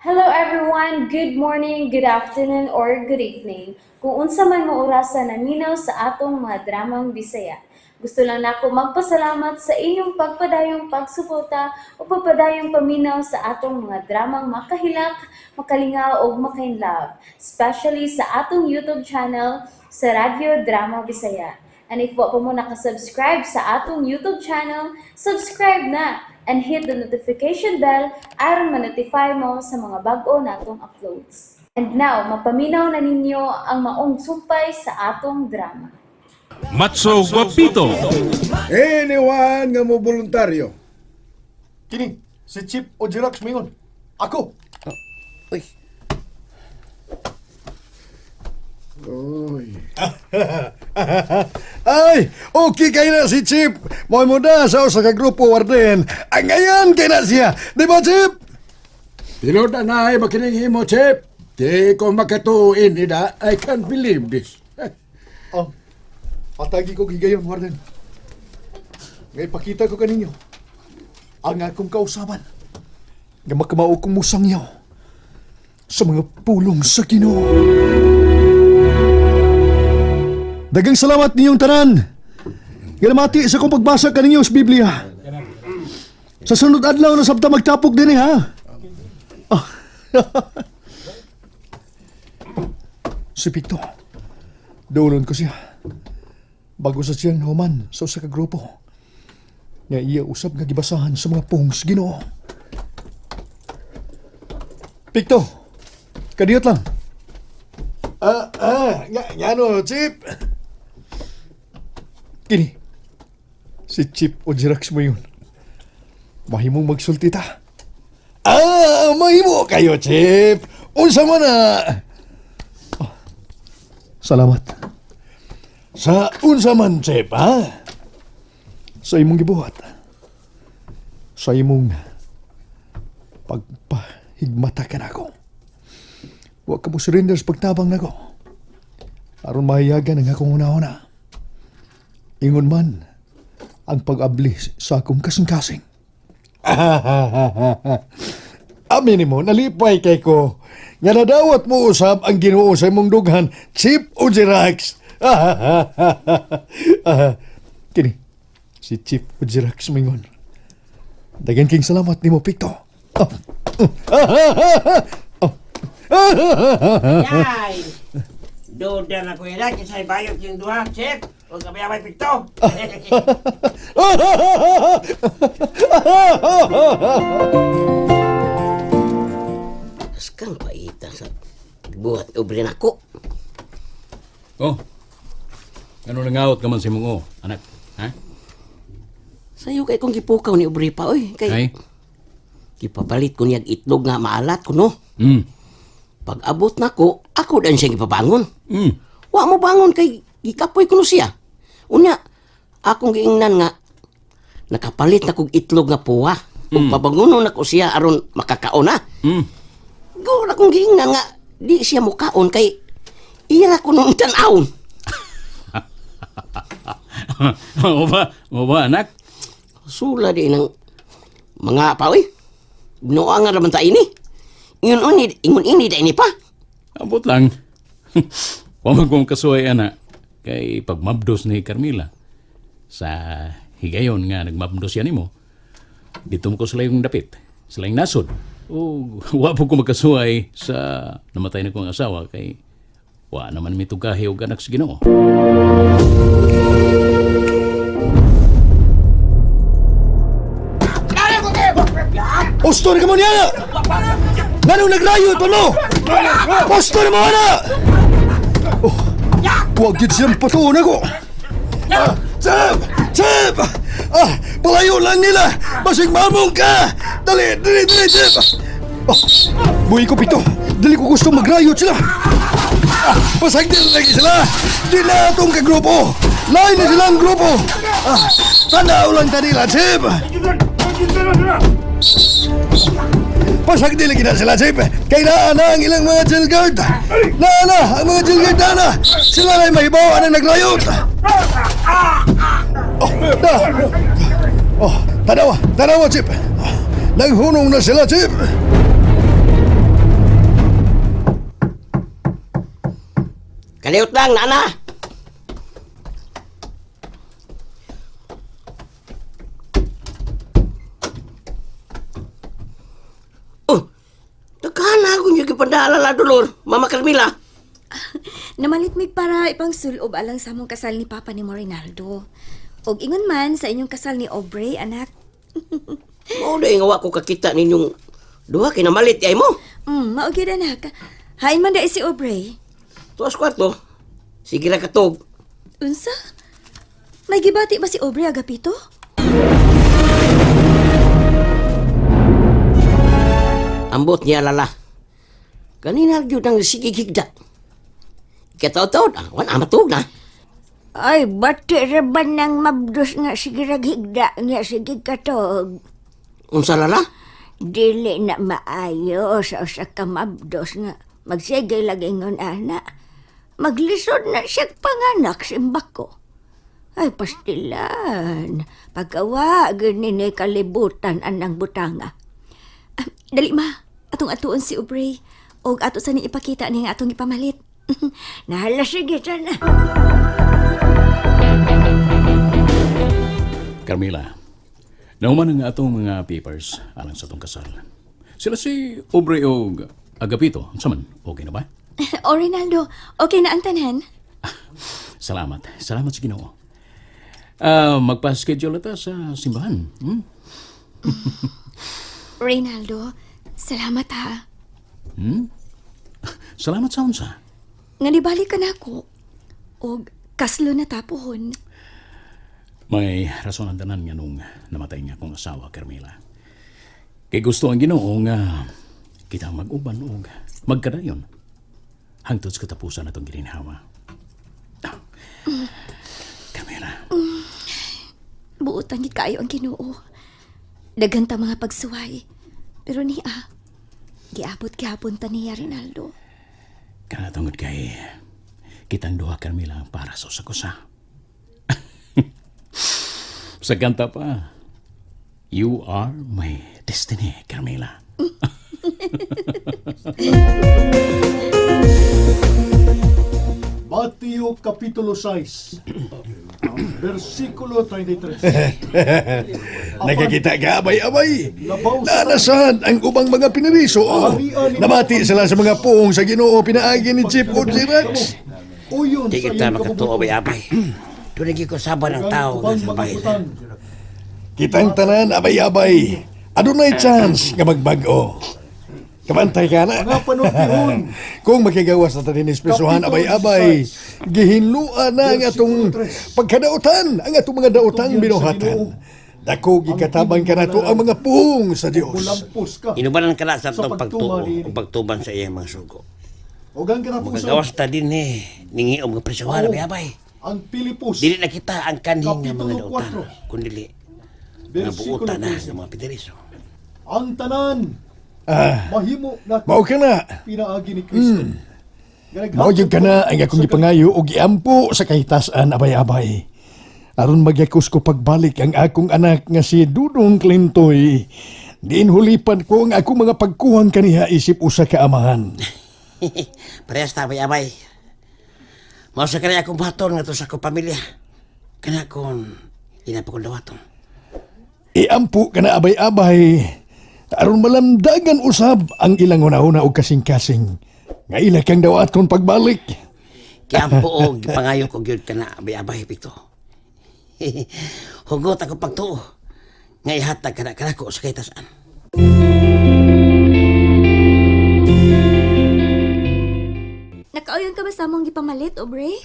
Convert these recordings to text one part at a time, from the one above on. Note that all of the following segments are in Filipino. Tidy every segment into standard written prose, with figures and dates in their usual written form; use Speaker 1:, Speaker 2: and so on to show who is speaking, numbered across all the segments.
Speaker 1: Hello everyone, good morning, good afternoon, or good evening. Kung unsa man mo orasan naminaw sa atong mga dramang Bisaya. Gusto lang nako magpasalamat sa inyong pagpadayong pagsuporta o pagpadayong paminaw sa atong mga dramang makahilak, makalingaw o makainlove, especially sa atong YouTube channel sa Radyo Drama Bisaya. And if wa pa mo nakasubscribe sa atong YouTube channel, subscribe na and hit the notification bell aron ma-notify mo sa mga bag-o natong uploads. And now, mapaminaw na ninyo ang maong sumpay sa atong drama.
Speaker 2: Matso Guapito.
Speaker 3: Anyone nga mo voluntaryo? Kini, si Chief Ojirax Mingon. Ako.
Speaker 4: Uy,
Speaker 3: Oy. Ay, okay kayo na si Chief. Mo'y muda sa usa ka grupo warden. Ang ngayon kay na siya. Di ba, Chief? Tinod na ay makinig mo, Chief. Di ko makatuin, ida. I can't believe this. Oh, patagi ko gigayon, warden. Ngay pakita ko kaninyo ang akong kausaban nga makamao kong musangyaw sa mga pulong sa Ginoo. Dagang salamat ninyong tanan. Ginamati sa kong pagbasa kaninyo sa Biblia. Sa sunod adlaw na sabta magtapok din ha. Ah. Si Pito, daulon ko siya. Bago sa siyang human sa usa ka grupo. Nga iya usab nga gibasahan sa mga pung sa Ginoo. Pito, kadiyot lang. Ngano, Chip? Kini, si Chip Ojirax mo yun. Mahimong magsulti ta. Mahimo kayo, Chip. Unsa man na. Oh, salamat. Sa unsa man, Chip, ha? Sa imong gibuhat. Sa imong pagpahigmata ka na ako. Huwag ka mo surrender sa pagtabang na ko. Aron mahiyagan ang akong una-una. Ingon man ang pag-abli sa akong kasing-kasing. Amin mo, nalipay kay ko. Nga nadawat mo usab ang Ginoo sa imong dughan, Chief Ojirax. Kini, si Chief Ojirax mingon. Dagan king salamat nimo, Pito.
Speaker 4: yay! Duda na ko yun, kisay bayot yung duha, Chip. Huwag kami amay pito. Askang paita sa buhat ubrin ako.
Speaker 2: Oh. Ano nangawat ka man si mong anak? Ha?
Speaker 4: Sa'yo kay kong gipukaw ni ubri pa, oy. Kay,
Speaker 2: Ay?
Speaker 4: gipapalit ko niyag itlog nga maalat ko, no? Pag abot na ko, ako dan siya gipabangon. Wa mo bangon kay gikapoy ko no siya. Unya, akong giingnan nga nakapalit na kog itlog nga puwa. Kung pabangonon ako siya aron makakaon na. Go na kong giingnan nga di siya mukaon kay ira ko nung tan-awon.
Speaker 2: Mo ba anak?
Speaker 4: Sula di ng mga paoy. Binoa nga raman ta ini. Ingon ini da ini pa.
Speaker 2: Abot lang. Huwag kong kasuhay anak. Kay pagmabdos ni Carmila. Sa higayon nga nagmabdos yan mo. Dito mo ko sila yung dapit. Sila yung nasod. O huwag po ko magkasuhay sa namatay na kong asawa. Kay wa naman may tugahi o anak sa Ginoo.
Speaker 3: Postor ka mo niya! Ganong nagrayo ito, no? Postor mo, ana! Oh, huwag yun siyang patuon ako! Chip! Chip! Palayo lang nila! Basig mamong ka! Dali, Chip! Oh, buhay ko, Pito! Dali ko gusto magrayot sila! Pasag din lagi sila! Di na itong kagrupo! Lain na silang grupo! Tanaw lang kanila, Chip! Pasag di lagi na sila, Chip. Kaya na ang ilang mga jail guard. Na ang mga jail guard na. Sila ay mahibaw ang nagrayot. Tanawa, Chip. Naghunong na sila, Chip.
Speaker 4: Kaliot lang, nana! Oh, nagkana ako niya kipadala dolor, Mama Carmela.
Speaker 5: Namalit mig para ipang sulob alang sa among kasal ni Papa ni Rinaldo. Og ingon man sa inyong kasal ni Aubrey, anak.
Speaker 4: Mao na yung awa ko kakita ninyong duha kinamalit yay mo.
Speaker 5: Mao gyud anak. Hain man dai si Aubrey.
Speaker 4: Tuas kwarto. Sige ra katog.
Speaker 5: Unsa? May gibati ba si Aubrey agapito?
Speaker 4: Ambot niya lala. Kanina gyud ang sige higda. Kataw-taw na, wan amatog na.
Speaker 6: Ay, bati raban ng mabdos nga sige raghigda nga sige katog.
Speaker 4: Unsa lala?
Speaker 6: Dili na maayo sa usa ka mabdos nga magsigay lagi ngon ana. Maglisod na siya panganak simbako. Ay, pastilan. Pagkawa, ganini kalibutan anang butanga.
Speaker 5: Dali ma, atong atuon si Aubrey. Og ato sa ni ipakita ni nga atong ipamalit.
Speaker 6: Nahala, sige sana.
Speaker 2: Carmela, nauman ang atong mga papers alang sa atong kasal. Sila si Aubrey o Agapito. Saman, okay na ba?
Speaker 5: O Rinaldo, okay na ang tanan?
Speaker 2: Salamat. Salamat sa Ginoo. Magpa-schedule ata sa simbahan.
Speaker 5: Rinaldo, salamat ha.
Speaker 2: Salamat sa unsa.
Speaker 5: Nga nibalik ka na ako. Og kaslo na tapohon.
Speaker 2: May rason ang tanan nga nung namatay nga akong asawa, Carmela. Kay gusto ang Ginoo nga kita mag-uban og magkadayon hangtod sa katapusan atong gininhawa. Carmela.
Speaker 5: Buotan gid kayo ang Ginoo. Daghan ta mga pagsuway. Pero giabot gihapon ta niya Rinaldo.
Speaker 2: Kanatungod kay kitang duha, Carmela, para sa usa-usa. Sa kanta pa, you are my destiny, Carmela.
Speaker 3: Mateo Kapitulo 6, versikulo 33.
Speaker 7: Nakakita ka, abay-abay. Naanasan ang ubang mga pinariso. Namati sila sa mga puong sa Ginoo pinaagi ni Chief o si Rex.
Speaker 3: Uyon
Speaker 4: Di
Speaker 3: sa
Speaker 4: kita
Speaker 3: iyong
Speaker 4: makatuo
Speaker 3: kabubuton.
Speaker 4: abay-abay. Tunagi ko saban ng tao nga sa bahay.
Speaker 3: Pangmabutan.
Speaker 7: Kitang tanan, abay-abay. Adunay chance nga magbago. Kabantay ka na.
Speaker 3: Mga panutihon.
Speaker 7: Kung makigawas na tanin espesuhan, abay-abay, gihinluan na ang atong pagkadautan, ang atong mga dautang binuhatan. Dako gikatabang ka na to ang mga puong sa Diyos.
Speaker 3: Kulampos ka.
Speaker 4: Inubanan ka na sa
Speaker 3: Sa
Speaker 4: itong pagtuo
Speaker 3: pagtumali.
Speaker 4: o pagtuban sa iyang mga sugo.
Speaker 3: Huwag ka na puso.
Speaker 4: Magagawas ta din ningi o mga presyuhan,
Speaker 3: Oo.
Speaker 4: abay-abay.
Speaker 3: Ang Pilipos.
Speaker 4: Dili na kita ang kanhing nga mga
Speaker 3: Kapitulo
Speaker 4: dautan,
Speaker 3: 4.
Speaker 4: kundili nga
Speaker 3: Versikulo
Speaker 4: buutan na
Speaker 3: 13.
Speaker 4: ng mga piteriso.
Speaker 3: Ang tanan. Mahimo na
Speaker 7: Mao ka na.
Speaker 3: pinaagi ni Kristo.
Speaker 7: Mao yun ka na ang akong gipangayo o giampo sa kahitasan, abay-abay. Aron magyakos ko pagbalik ang akong anak nga si Dudong Clintoy. Diin hulipan ko ang akong mga pagkuhang kaniha isip usa ka amahan.
Speaker 4: Parehas ta, abay-abay. Mao sa kanaya akong baton nga to sa akong pamilya. Kana akong inapakong dawaton.
Speaker 7: Iampo ka na abay-abay. Aron malamdagan usab ang ilang una-una o kasing-kasing. Nga ila kang dawaton pagbalik.
Speaker 4: Kaya ang buo, gipangayo ko gyud ka na abay-abay pito. Hugot ako pagtuo. Nga ihatag ka na ko sa kahitasan.
Speaker 5: Nakauyon ka ba sa among gipamalit, Aubrey?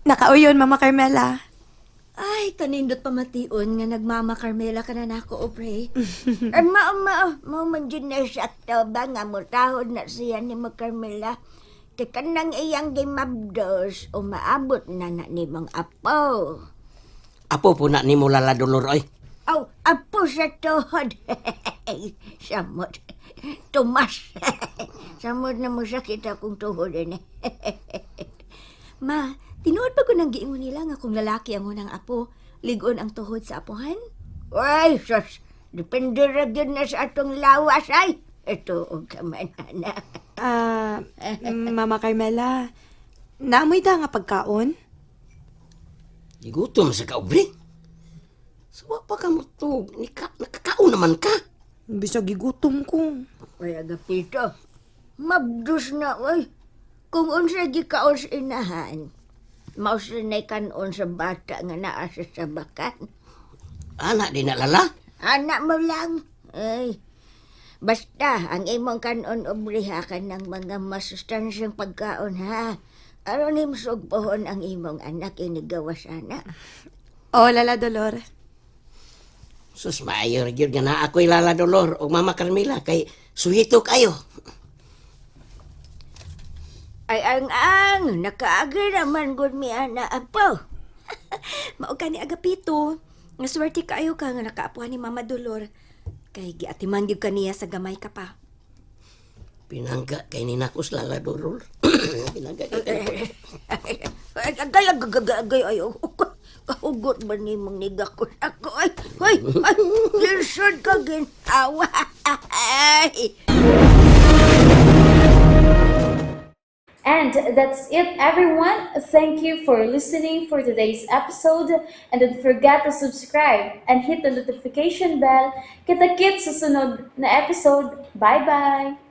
Speaker 8: Nakauyon, Mama Carmela.
Speaker 5: Ay, kanindot pamation nga nagmama Carmela ka na nako, Aubrey.
Speaker 6: Ay, mao man dyan na siya to ba nga mutahod na siya ni mo Carmela. Kanang iyang gimabdos o maabot na ni mong apo.
Speaker 4: Apo po na ni mo lala dolor, oy.
Speaker 6: Aw, apo sa tuhod. Samot. Tumas. Samot na mo sakit akong tuhod eh.
Speaker 5: Ma, tinuod pa ko nang giingon nila nga kung lalaki ang unang apo, ligon ang tuhod sa apohan?
Speaker 6: Ay, sus. Depende ra gyud na sa atong lawas ay. Ito og kaman na.
Speaker 8: Mama Carmela, Naamoy da nga pagkaon?
Speaker 4: Gigutom sa kaubre. Sawa pa ka mo to, nakakaon naman ka.
Speaker 8: Bisag gigutom ko.
Speaker 6: Ay, agapito. Mabdus na, oy. Kung unsa gikaon sa inahan, mausinay kanon sa bata nga naa sa sabakan.
Speaker 4: Anak din nalala.
Speaker 6: Anak mo lang. Ay, basta, ang imong kanon obliha ka ng mga masustansyang pagkaon, ha? Aron himsog pohon ang imong anak inigawa sana.
Speaker 8: O, Lala Dolor.
Speaker 4: Sus, maayo rin nga na ako'y Lala Dolor o Mama Carmela kay suhito kayo.
Speaker 6: Ay, nakaagay naman gud mi ana apo.
Speaker 5: Mao ka ni Agapito. Nga swerte kaayo ka nga nakaapuhan ni Mama Dolor. Kay giatiman gyud kaniya sa gamay ka pa.
Speaker 4: Pinangga kay ni Nakos Lala Dolor. Pinangga kay
Speaker 6: Agay ayo. Kahugot ba ni mong nigakon ako? Ay, lisod ka ginawa.
Speaker 1: And that's it, everyone. Thank you for listening for today's episode. And don't forget to subscribe and hit the notification bell. Kita-kits sa sunod na episode. Bye-bye!